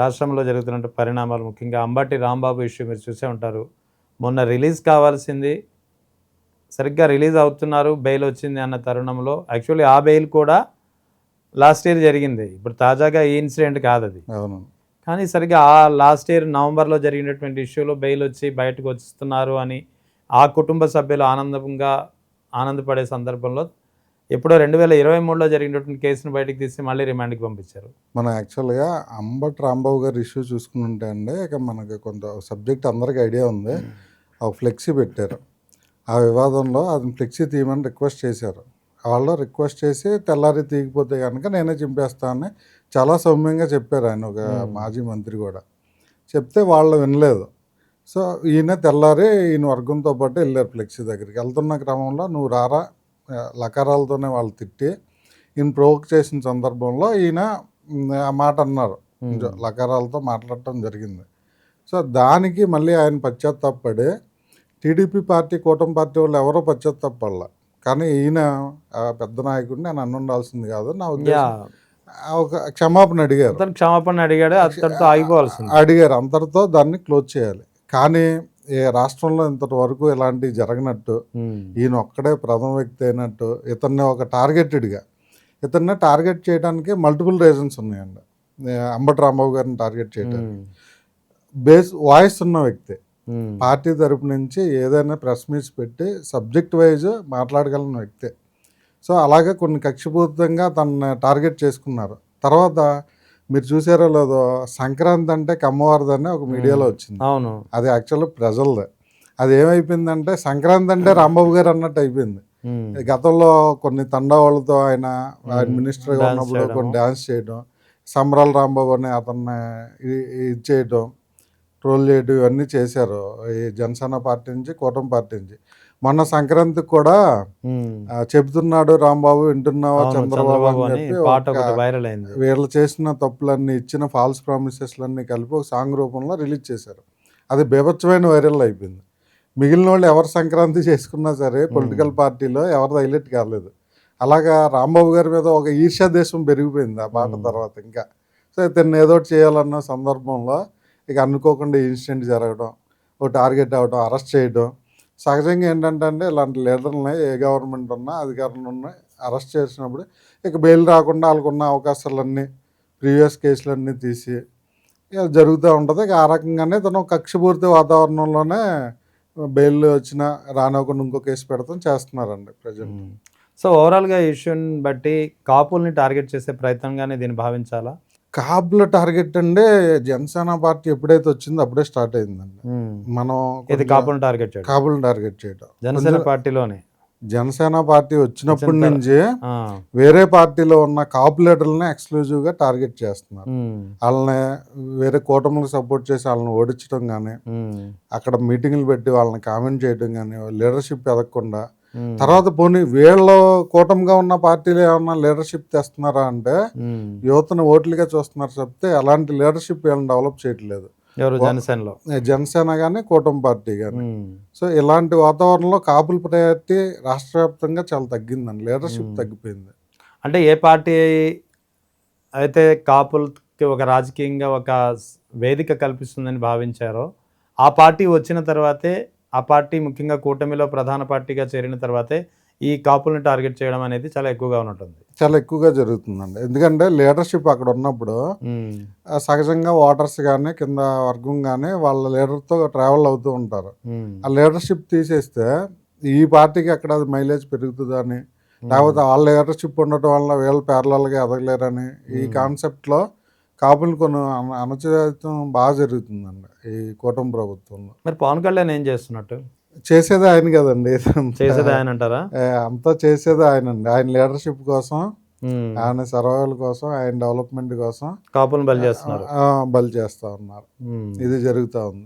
రాష్ట్రంలో జరుగుతున్న పరిణామాలు, ముఖ్యంగా అంబటి రాంబాబు ఇష్యూ మీరు చూసే ఉంటారు. మొన్న రిలీజ్ కావాల్సింది సరిగ్గా రిలీజ్ అవుతున్నారు, బెయిల్ వచ్చింది అన్న తరుణంలో యాక్చువల్లీ ఆ బెయిల్ కూడా లాస్ట్ ఇయర్ జరిగింది. ఇప్పుడు తాజాగా ఈ ఇన్సిడెంట్ కాదది. అవును. కానీ సరిగ్గా ఆ లాస్ట్ ఇయర్ నవంబర్లో జరిగినటువంటి ఇష్యూలో బెయిల్ వచ్చి బయటకు వస్తున్నారు అని ఆ కుటుంబ సభ్యులు ఆనందపడే సందర్భంలో ఎప్పుడో 2023లో జరిగినటువంటి కేసును బయటకు తీసి మళ్ళీ రిమాండ్కి పంపించారు. మనం యాక్చువల్గా అంబటి రాంబాబు గారి ఇష్యూ చూసుకుంటే అండి, ఇక మనకి కొంత సబ్జెక్ట్ అందరికీ ఐడియా ఉంది. ఒక ఫ్లెక్సీ పెట్టారు. ఆ వివాదంలో అది ఫ్లెక్సీ తీయమని రిక్వెస్ట్ చేశారు. వాళ్ళు రిక్వెస్ట్ చేసి తెల్లారి తీయకపోతే కనుక నేనే చింపేస్తానని చాలా సౌమ్యంగా చెప్పారు ఆయన, ఒక మాజీ మంత్రి కూడా చెప్తే వాళ్ళు వినలేదు. సో ఈయన తెల్లారి ఈయన వర్గంతో పాటు వెళ్ళారు ఫ్లెక్సీ దగ్గరికి. వెళ్తున్న క్రమంలో నువ్వు రారా లకారాలతోనే వాళ్ళు తిట్టి ఈయన ప్రొవోక్ చేసిన సందర్భంలో ఈయన ఆ మాట అన్నారు, లకారాలతో మాట్లాడటం జరిగింది. సో దానికి మళ్ళీ ఆయన పశ్చాత్తాపడి టీడీపీ పార్టీ కూటమి పార్టీ వాళ్ళు ఎవరో పశ్చాత్తాపడలా, కానీ ఈయన పెద్ద నాయకుడిని నేను అనుండాల్సింది కాదు, నా ఉద్దేశం ఒక క్షమాపణ అడిగాడు, అడిగారు, అంతటితో దాన్ని క్లోజ్ చేయాలి. కానీ ఏ రాష్ట్రంలో ఇంతవరకు ఇలాంటివి జరగనట్టు, ఈయన ఒక్కడే ప్రథమ వ్యక్తి అయినట్టు, ఇతన్ని ఒక టార్గెటెడ్గా ఇతన్ని టార్గెట్ చేయడానికి మల్టిపుల్ రీజన్స్ ఉన్నాయండి. అంబటి రాంబాబు గారిని టార్గెట్ చేయడానికి వాయిస్ ఉన్న వ్యక్తి, పార్టీ తరపు నుంచి ఏదైనా ప్రెస్ మీట్స్ పెట్టి సబ్జెక్ట్ వైజ్ మాట్లాడగలిగిన వ్యక్తి. సో అలాగే కొన్ని కక్షపూరితంగా తనని టార్గెట్ చేసుకున్నారు. తర్వాత మీరు చూసారో లేదో, సంక్రాంతి అంటే కమ్మవారిదని ఒక మీడియాలో వచ్చింది. అవును, అది యాక్చువల్లీ ప్రజలదే. అది ఏమైపోయిందంటే సంక్రాంతి అంటే రాంబాబు గారు అన్నట్టు అయిపోయింది. గతంలో కొన్ని తండావాళ్ళతో ఆయన మినిస్టర్గా ఉన్నప్పుడు కొన్ని డ్యాన్స్ చేయడం, సంబరాల రాంబాబు అని అతన్ని ఇది చేయడం, ట్రోల్ చేయడం, ఇవన్నీ చేశారు ఈ జనసేన పార్టీ నుంచి, కూటమి పార్టీ నుంచి. మొన్న సంక్రాంతికి కూడా చెబుతున్నాడు రాంబాబు వింటున్నావా చంద్రబాబు అని చెప్పి వీళ్ళు చేసిన తప్పులన్నీ, ఇచ్చిన ఫాల్స్ ప్రామిసెస్లన్నీ కలిపి ఒక సాంగ్ రూపంలో రిలీజ్ చేశారు. అది బీభత్సమైన వైరల్ అయిపోయింది. మిగిలిన వాళ్ళు ఎవరు సంక్రాంతి చేసుకున్నా సరే పొలిటికల్ పార్టీలో ఎవరిది హైలైట్ కాలేదు. అలాగా రాంబాబు గారి మీద ఒక ఈర్ష్యా దేశం పెరిగిపోయింది ఆ పాట తర్వాత. ఇంకా సో ఇతన్ని ఏదో చేయాలన్న సందర్భంలో ఇక అనుకోకుండా ఇన్సిడెంట్ జరగడం, ఒక టార్గెట్ అవ్వడం, అరెస్ట్ చేయడం. సహజంగా ఏంటంటే ఇలాంటి లీడర్లని ఏ గవర్నమెంట్ ఉన్నా అధికారులు ఉన్నా అరెస్ట్ చేసినప్పుడు ఇక బెయిల్ రాకుండా వాళ్ళకున్న అవకాశాలన్నీ, ప్రీవియస్ కేసులన్నీ తీసి ఇక జరుగుతూ ఉంటుంది. ఇక ఆ రకంగానే తను కక్షపూర్తి వాతావరణంలోనే బెయిల్ వచ్చినా రానివ్వకుండా ఇంకో కేసు పెడతాం చేస్తున్నారండి ప్రజెంట్. సో ఓవరాల్గా ఈ ఇష్యూని బట్టి కాపుల్ని టార్గెట్ చేసే ప్రయత్నంగానే దీన్ని భావించాలా? కాపుల టార్గెట్ అంటే జనసేన పార్టీ ఎప్పుడైతే వచ్చిందో అప్పుడే స్టార్ట్ అయిందండి. మనం కాపులను టార్గెట్ చేయడం జనసేన పార్టీలోనే, జనసేన పార్టీ వచ్చినప్పటి నుంచి వేరే పార్టీలో ఉన్న కాపు లీడర్లని ఎక్స్క్లూజివ్గా టార్గెట్ చేస్తున్నారు. వాళ్ళని వేరే కూటమిలకు సపోర్ట్ చేసి వాళ్ళని ఓడించడం కానీ, అక్కడ మీటింగ్లు పెట్టి వాళ్ళని కామెంట్ చేయడం కానీ, లీడర్షిప్ ఎదగకుండా. తర్వాత పోనీ వీళ్ళు కూటమిగా ఉన్న పార్టీలు ఏమన్నా లీడర్షిప్ తెస్తున్నారా అంటే యువతను ఓట్లుగా చూస్తున్నారు చెప్తే అలాంటి లీడర్షిప్ వీళ్ళని డెవలప్ చేయట్లేదు జనసేన కానీ కూటమి పార్టీ కానీ. సో ఇలాంటి వాతావరణంలో కాపుల ప్రయారిటీ రాష్ట్ర వ్యాప్తంగా చాలా తగ్గిందండి, లీడర్షిప్ తగ్గిపోయింది. అంటే ఏ పార్టీ అయితే కాపులకి ఒక రాజకీయంగా ఒక వేదిక కల్పిస్తుందని భావించారో ఆ పార్టీ వచ్చిన తర్వాతే, ఆ పార్టీ ముఖ్యంగా కూటమిలో ప్రధాన పార్టీగా చేరిన తర్వాతే ఈ కాపుల్ని టార్గెట్ చేయడం అనేది చాలా ఎక్కువగా ఉంటుంది, చాలా ఎక్కువగా జరుగుతుందండి. ఎందుకంటే లీడర్షిప్ అక్కడ ఉన్నప్పుడు సహజంగా ఓటర్స్ కానీ కింద వర్గం కానీ వాళ్ళ లీడర్తో ట్రావెల్ అవుతూ ఉంటారు. ఆ లీడర్షిప్ తీసేస్తే ఈ పార్టీకి అక్కడ మైలేజ్ పెరుగుతుందని, లేకపోతే వాళ్ళ లీడర్షిప్ ఉండటం వల్ల వీళ్ళు ప్యారలల్గా ఎదగలేరని ఈ కాన్సెప్ట్లో కాపులు కొన్ని అణచివేతం బాగా జరుగుతుందండి ఈ కూటమి ప్రభుత్వంలో. మరి పవన్ కళ్యాణ్ ఏం చేస్తున్నట్టు? చేసేది ఆయన కదండి, చేసేది ఆయన అంటారా? అంతా చేసేది ఆయన అండి. ఆయన లీడర్షిప్ కోసం, ఆయన సర్వైవల్ కోసం, ఆయన డెవలప్మెంట్ కోసం కాపులను బలి చేస్తున్నారు, బలి చేస్తా ఉన్నారు. ఇది జరుగుతూ ఉంది.